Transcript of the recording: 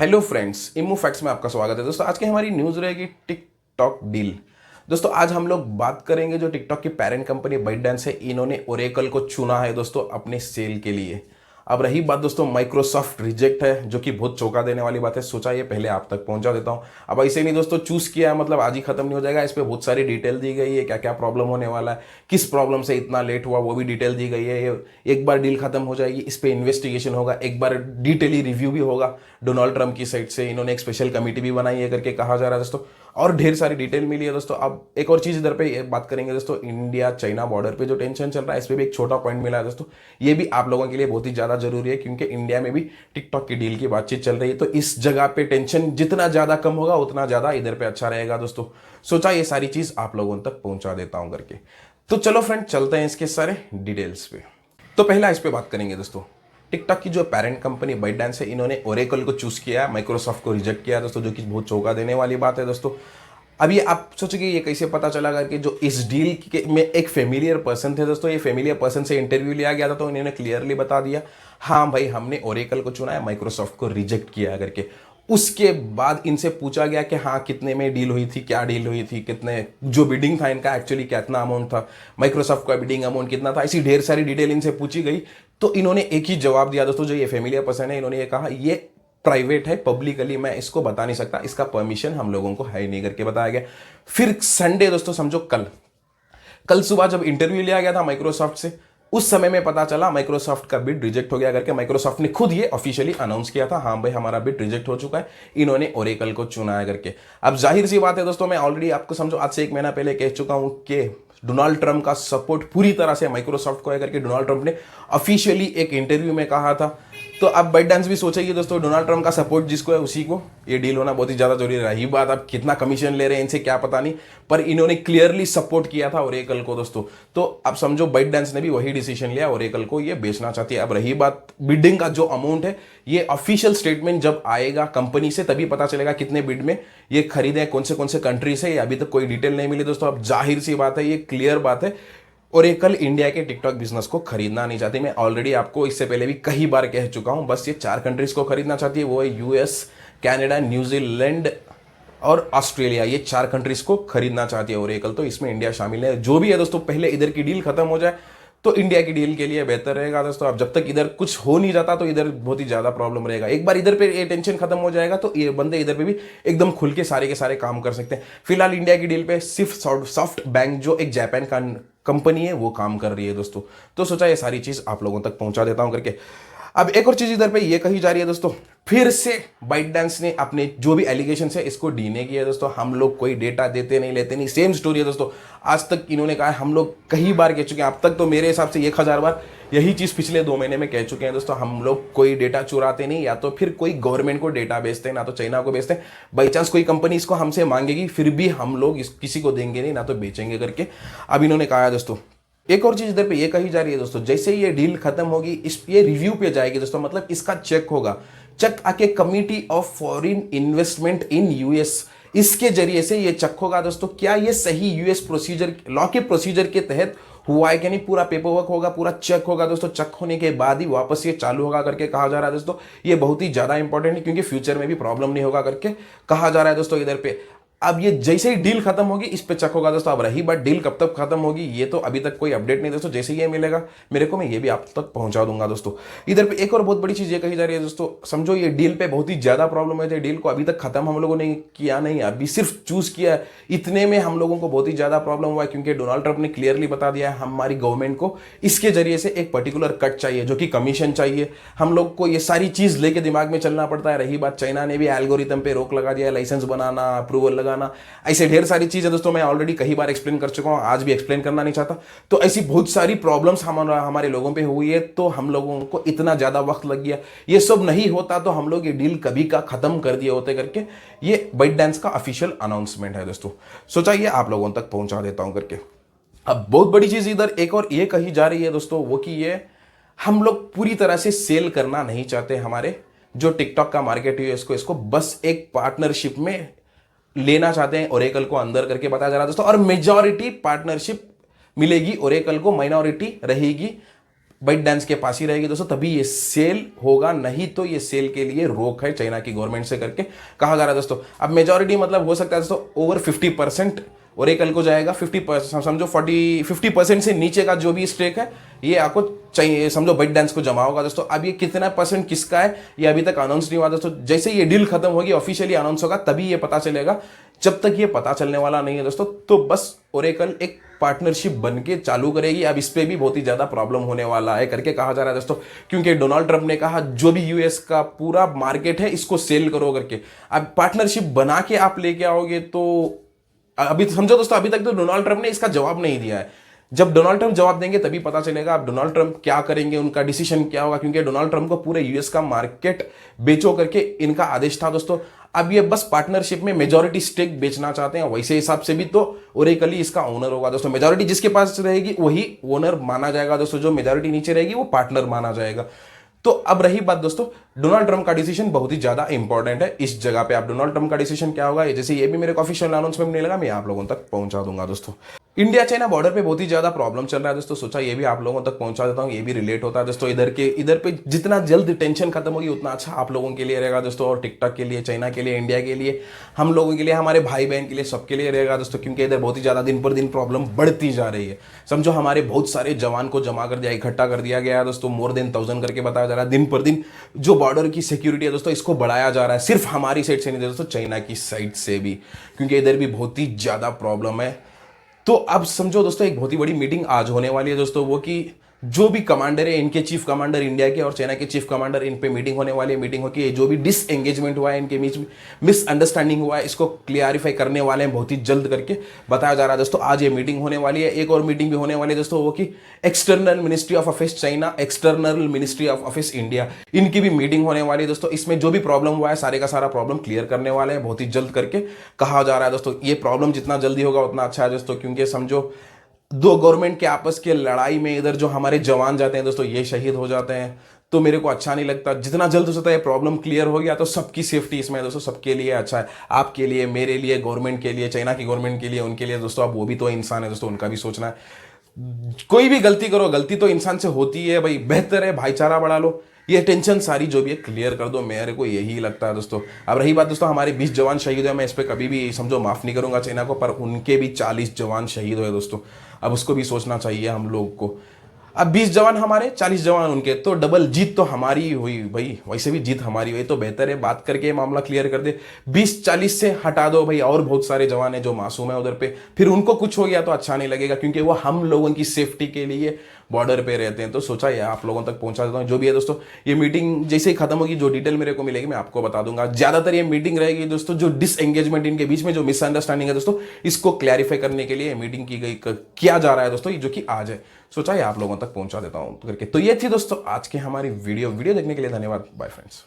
Hello friends, emu facts में आपका स्वागत है। दोस्तों आज की हमारी न्यूज़ रहेगी टिकटॉक डील। दोस्तों आज हम लोग बात करेंगे जो टिकटॉक की पेरेंट कंपनी बाइटडांस है, इन्होंने ओरेकल को चुना है दोस्तों अपने सेल के लिए। अब रही बात दोस्तों माइक्रोसॉफ्ट रिजेक्ट है, जो कि बहुत चौंका देने वाली बात है। सोचा ये पहले आप तक पहुंचा देता हूं। अब ऐसे नहीं दोस्तों चूज किया मतलब आज ही खत्म नहीं हो जाएगा। इस पर बहुत सारी डिटेल दी गई है, क्या क्या प्रॉब्लम होने वाला है, किस प्रॉब्लम से इतना लेट हुआ वो भी डिटेल दी गई है। ये एक बार डील खत्म हो जाएगी, इस पर इन्वेस्टिगेशन होगा, एक बार डिटेली रिव्यू भी होगा डोनाल्ड ट्रंप की साइड से। इन्होंने एक स्पेशल कमेटी भी बनाई है करके कहा जा रहा है दोस्तों, और ढेर सारी डिटेल मिली है दोस्तों। अब एक और चीज इधर पे बात करेंगे दोस्तों, इंडिया चाइना बॉर्डर पे जो टेंशन चल रहा है इस पे भी एक छोटा पॉइंट मिला है दोस्तों। ये भी आप लोगों के लिए बहुत ही ज्यादा जरूरी है, क्योंकि इंडिया में भी टिकटॉक की डील की बातचीत चल रही है। तो इस जगह पे टेंशन जितना ज्यादा कम होगा उतना ज्यादा इधर पे अच्छा रहेगा दोस्तों। सोचा ये सारी चीज आप लोगों तक पहुंचा देता हूं करके। तो चलो फ्रेंड चलते हैं इसके सारे डिटेल्स पे। तो पहला इस पे बात करेंगे दोस्तों, टिकटॉक की जो पेरेंट कंपनी बाइटडांस है, इन्होंने ओरेकल को चूज किया है, माइक्रोसॉफ्ट को रिजेक्ट किया है दोस्तों, जो कि बहुत चौंका देने वाली बात है दोस्तों। अब ये आप सोचोगे ये कैसे पता चला करके, जो इस डील के में एक फेमिलियर पर्सन थे दोस्तों, ये फेमिलियर पर्सन से इंटरव्यू लिया गया था तो इन्होंने क्लियरली बता दिया हाँ भाई हमने ओरेकल को चुना है, माइक्रोसॉफ्ट को रिजेक्ट किया करके। उसके बाद इनसे पूछा गया कि हाँ कितने में डील हुई थी, क्या डील हुई थी, कितने जो बिडिंग था इनका एक्चुअली कितना अमाउंट था, माइक्रोसॉफ्ट का बिडिंग अमाउंट कितना था, ऐसी ढेर सारी डिटेल इनसे पूछी गई। तो इन्होंने एक ही जवाब दिया दोस्तों, जो ये फेमिलियर पर्सन है, इन्होंने ये कहा ये प्राइवेट है, पब्लिकली मैं इसको बता नहीं सकता, इसका परमिशन हम लोगों को है नहीं करके बताया गया। फिर संडे दोस्तों समझो कल कल सुबह जब इंटरव्यू लिया गया था माइक्रोसॉफ्ट से, उस समय में पता चला माइक्रोसॉफ्ट का बिड रिजेक्ट हो गया करके। माइक्रोसॉफ्ट ने खुद ये ऑफिशियली अनाउंस किया था हाँ भाई हमारा बिड रिजेक्ट हो चुका है, इन्होंने ओरेकल को चुना है करके। अब जाहिर सी बात है दोस्तों, मैं ऑलरेडी आपको समझो आज से 1 महीना पहले कह चुका हूं कि डोनाल्ड ट्रंप का सपोर्ट पूरी तरह से माइक्रोसॉफ्ट को है करके डोनाल्ड ट्रंप ने ऑफिशियली एक इंटरव्यू में कहा था। तो अब बाइटडांस भी सोचेगी दोस्तों डोनाल्ड ट्रंप का सपोर्ट जिसको है उसी को ये डील होना बहुत ही ज्यादा जरूरी रही। बात अब कितना कमीशन ले रहे हैं इनसे क्या पता नहीं, पर इन्होंने क्लियरली सपोर्ट किया था ओरेकल को दोस्तों। तो अब समझो बाइटडांस ने भी वही डिसीजन लिया, ओरेकल को ये बेचना चाहती है। अब रही बात बिडिंग का जो अमाउंट है, ये ऑफिशियल स्टेटमेंट जब आएगा कंपनी से तभी पता चलेगा कितने बिड में ये खरीदे, कौन से कंट्री से, अभी तक कोई डिटेल नहीं मिली दोस्तों। अब जाहिर सी बात है, ये क्लियर बात है, ओरेकल इंडिया के टिकटॉक बिजनेस को खरीदना नहीं चाहती। मैं ऑलरेडी आपको इससे पहले भी कई बार कह चुका हूं, बस ये 4 कंट्रीज को खरीदना चाहती है, वो है यूएस, कनाडा, न्यूजीलैंड और ऑस्ट्रेलिया। ये 4 कंट्रीज को खरीदना चाहती है ओरेकल, तो इसमें इंडिया शामिल है। जो भी है दोस्तों पहले इधर की डील खत्म हो जाए तो इंडिया की डील के लिए बेहतर रहेगा दोस्तों। अब जब तक इधर कुछ हो नहीं जाता तो इधर बहुत ही ज्यादा प्रॉब्लम रहेगा। एक बार इधर पे ये टेंशन खत्म हो जाएगा तो ये बंदे इधर पे भी एकदम खुल के सारे काम कर सकते हैं। फिलहाल इंडिया की डील पे सिर्फ सॉफ्ट बैंक जो एक जापान का कंपनी है वो काम कर रही है दोस्तों। तो सोचा ये सारी चीज आप लोगों तक पहुंचा देता हूं करके। अब एक और चीज इधर पे ये कही जा रही है दोस्तों, फिर से बाइटडांस ने अपने जो भी एलिगेशन है इसको डीने किया दोस्तों। हम लोग कोई डेटा देते नहीं लेते नहीं, सेम स्टोरी है दोस्तों। आज तक इन्होंने कहा हम लोग कई बार कह चुके हैं, अब तक तो मेरे हिसाब से 1000 बार यही चीज पिछले 2 महीने में कह चुके हैं दोस्तों। हम लोग कोई डेटा चुराते नहीं, या तो फिर कोई गवर्नमेंट को डेटा बेचते हैं, ना तो चाइना को बेचते हैं। बाई चांस कोई कंपनी इसको हमसे मांगेगी फिर भी हम लोग किसी को देंगे नहीं, ना तो बेचेंगे करके अब इन्होंने कहा है दोस्तों। एक और चीज इधर पे ये कही जा रही है दोस्तों, जैसे ये डील खत्म होगी इस ये रिव्यू पे जाएगी दोस्तों, मतलब इसका चेक होगा। चेक आके committee of foreign investment in US, इसके जरिए से ये चेक होगा दोस्तों क्या ये सही यूएस प्रोसीजर, लॉ के प्रोसीजर के तहत हुआ है कि नहीं। पूरा पेपर वर्क होगा, पूरा चेक होगा दोस्तों। चेक होने के बाद ही वापस ये चालू होगा करके कहा जा रहा है दोस्तों। ये बहुत ही ज्यादा इंपॉर्टेंट है, क्योंकि फ्यूचर में भी प्रॉब्लम नहीं होगा करके कहा जा रहा है दोस्तों इधर पे। अब ये जैसे ही डील खत्म होगी इस पे चेक होगा दोस्तों। अब रही बात डील कब तक खत्म होगी, ये तो अभी तक कोई अपडेट नहीं दोस्तों। जैसे ही ये मिलेगा मेरे को, मैं ये भी आप तक पहुंचा दूंगा दोस्तों। इधर पे एक और बहुत बड़ी चीज ये कही जा रही है दोस्तों, समझो ये डील पे बहुत ही ज्यादा प्रॉब्लम है। डील को अभी तक खत्म हम लोगों ने किया नहीं, अभी सिर्फ चूज किया। इतने में हम लोगों को बहुत ही ज्यादा प्रॉब्लम हुआ है, क्योंकि डोनाल्ड ट्रंप ने क्लियरली बता दिया है हमारी गवर्नमेंट को इसके जरिए से एक पर्टिकुलर कट चाहिए, जो कि कमीशन चाहिए। हम लोग को ये सारी चीज लेके दिमाग में चलना पड़ता है। रही बात चाइना ने भी एल्गोरिथम पे रोक लगा दिया, लाइसेंस बनाना, अप्रूवल लगाना, ऐसे ढेर सारी चीजें दोस्तों मैं ऑलरेडी कई बार एक्सप्लेन कर चुका हूं, आज भी एक्सप्लेन करना नहीं चाहता। तो ऐसी बहुत सारी प्रॉब्लम्स हमारे लोगों पे हुई है, तो हम लोगों को इतना ज्यादा वक्त लग गया। ये सब नहीं होता तो हम लोग ये डील कभी का खत्म कर दिए होते करके ये बाइटडांस का ऑफिशियल अनाउंसमेंट है दोस्तों। सोचा ये आप लोगों तक पहुंचा देता हूं करके। अब बहुत बड़ी चीज इधर एक और ये कही जा रही है दोस्तों, वो कि ये हम लोग पूरी तरह से सेल करना नहीं चाहते हमारे जो टिकटॉक का मार्केट है इसको बस एक पार्टनरशिप में लेना चाहते हैं ओरेकल को अंदर करके बताया जा रहा है दोस्तों। और मेजॉरिटी पार्टनरशिप मिलेगी ओरेकल को, माइनॉरिटी रहेगी बाइट डांस के पास ही रहेगी दोस्तों, तभी ये सेल होगा, नहीं तो ये सेल के लिए रोक है चाइना की गवर्नमेंट से करके कहा जा रहा है दोस्तों। अब मेजॉरिटी मतलब हो सकता है दोस्तों ओवर 50% ओरेकल को जाएगा, 50% समझो 50% से नीचे का जो भी स्टेक है ये आपको चाहिए, समझो बाइट डांस को जमा होगा दोस्तों। अब ये कितना परसेंट किसका है ये अभी तक अनाउंस नहीं हुआ दोस्तों, जैसे ये डील खत्म होगी ऑफिशियली अनाउंस होगा तभी ये पता चलेगा, जब तक ये पता चलने वाला नहीं है दोस्तों। तो बस ओरेकल एक पार्टनरशिप बन के चालू करेगी। अब इस पे भी बहुत ही ज्यादा प्रॉब्लम होने वाला है करके कहा जा रहा है दोस्तों, क्योंकि डोनाल्ड ट्रंप ने कहा जो भी यूएस का पूरा मार्केट है इसको सेल करो करके। अब पार्टनरशिप बना के आप लेके आओगे तो अभी समझो दोस्तों, अभी तक तो डोनाल्ड ट्रंप ने इसका जवाब नहीं दिया है। जब डोनाल्ड ट्रंप जवाब देंगे तभी पता चलेगा अब डोनाल्ड ट्रंप क्या करेंगे, उनका डिसीजन क्या होगा, क्योंकि डोनाल्ड ट्रंप को पूरे यूएस का मार्केट बेचो करके इनका आदेश था दोस्तों। अब ये बस पार्टनरशिप में मेजॉरिटी स्टेक बेचना चाहते हैं, वैसे हिसाब से भी तो ओरेकल ही इसका ओनर होगा दोस्तों। मेजॉरिटी जिसके पास रहेगी वही ओनर माना जाएगा दोस्तों, जो मेजॉरिटी नीचे रहेगी वो पार्टनर माना जाएगा। तो अब रही बात दोस्तों, डोनाल्ड ट्रंप का डिसीजन बहुत ही ज्यादा इंपॉर्टेंट है इस जगह पे। आप डोनाल्ड ट्रंप का डिसीजन क्या होगा, जैसे ये भी मेरे को ऑफिशियल अनाउंसमेंट नहीं लगा, मैं आप लोगों तक पहुंचा दूंगा दोस्तों। इंडिया चाइना बॉर्डर पे बहुत ही ज्यादा प्रॉब्लम चल रहा है दोस्तों, सोचा ये भी आप लोगों तक पहुंचा देता हूं, ये भी रिलेट होता है दोस्तों। इधर पे जितना जल्द टेंशन खत्म होगी उतना अच्छा आप लोगों के लिए रहेगा दोस्तों, और टिकटॉक के लिए, चाइना के लिए, इंडिया के लिए, हम लोगों के लिए, हमारे भाई बहन के लिए, सबके लिए रहेगा दोस्तों। क्योंकि इधर बहुत ही ज्यादा दिन पर दिन प्रॉब्लम बढ़ती जा रही है। समझो हमारे बहुत सारे जवान को जमा कर दिया, इकट्ठा कर दिया गया है दोस्तों, मोर देन 1000 करके बताया जा रहा है। दिन पर दिन जो बॉर्डर की सिक्योरिटी है दोस्तों इसको बढ़ाया जा रहा है, सिर्फ हमारी साइड से नहीं दोस्तों, चाइना की साइड से भी, क्योंकि इधर भी बहुत ही ज्यादा प्रॉब्लम है। तो अब समझो दोस्तों एक बहुत ही बड़ी मीटिंग आज होने वाली है दोस्तों, वो कि जो भी कमांडर है, इनके चीफ कमांडर इंडिया के और चाइना के चीफ कमांडर, इन पे मीटिंग होने वाली है। मीटिंग होकर जो भी डिसएंगेजमेंट हुआ है, इनके बीच में मिसअंडरस्टैंडिंग हुआ है, इसको क्लियरिफाई करने वाले हैं बहुत ही जल्द करके बताया जा रहा है दोस्तों। आज ये मीटिंग होने वाली है। एक और मीटिंग भी होने वाली है दोस्तों, वो कि external ministry of affairs China, external ministry of affairs India, इनकी भी मीटिंग होने वाली है दोस्तों। इसमें जो भी प्रॉब्लम हुआ है सारे का सारा प्रॉब्लम क्लियर करने वाले हैं बहुत ही जल्द करके कहा जा रहा है दोस्तों। ये प्रॉब्लम जितना जल्दी होगा उतना अच्छा है दोस्तों, क्योंकि समझो दो गवर्नमेंट के आपस के लड़ाई में इधर जो हमारे जवान जाते हैं दोस्तों ये शहीद हो जाते हैं, तो मेरे को अच्छा नहीं लगता। जितना जल्द हो सकता है प्रॉब्लम क्लियर हो गया तो सबकी सेफ्टी इसमें है दोस्तों, सबके लिए अच्छा है, आपके लिए, मेरे लिए, गवर्नमेंट के लिए, चाइना की गवर्नमेंट के लिए, उनके लिए दोस्तों। अब वो भी तो इंसान है दोस्तों, उनका भी सोचना है। कोई भी गलती करो, गलती तो इंसान से होती है भाई, बेहतर है भाईचारा बढ़ा लो, ये टेंशन सारी जो भी है क्लियर कर दो, मेरे को यही लगता है दोस्तों। अब रही बात दोस्तों हमारे 20 जवान शहीद हुए, मैं इस पर कभी भी समझो माफ नहीं करूंगा चाइना को, पर उनके भी 40 जवान शहीद हुए दोस्तों। अब उसको भी सोचना चाहिए हम लोग को। अब 20 जवान हमारे, 40 जवान उनके, तो डबल जीत तो हमारी ही हुई भाई, वैसे भी जीत हमारी हुई, तो बेहतर है बात करके मामला क्लियर कर दे। 20-40 से हटा दो भाई, और बहुत सारे जवान है जो मासूम है उधर पे, फिर उनको कुछ हो गया तो अच्छा नहीं लगेगा, क्योंकि वो हम लोगों की सेफ्टी के लिए बॉर्डर पे रहते हैं। तो सोचा ये आप लोगों तक पहुंचा देता हूँ। जो भी है दोस्तों, ये मीटिंग जैसे ही खत्म होगी, जो डिटेल मेरे को मिलेगी मैं आपको बता दूंगा। ज्यादातर ये मीटिंग रहेगी दोस्तों, जो डिसएंगेजमेंट इनके बीच में, जो मिसअंडरस्टैंडिंग है दोस्तों, इसको क्लैरिफाई करने के लिए मीटिंग की गई, किया जा रहा है दोस्तों, जो कि आज है। सोचा ये आप लोगों तक पहुंचा देता हूं करके। तो ये थी दोस्तों आज के हमारी वीडियो देखने के लिए धन्यवाद। Bye friends.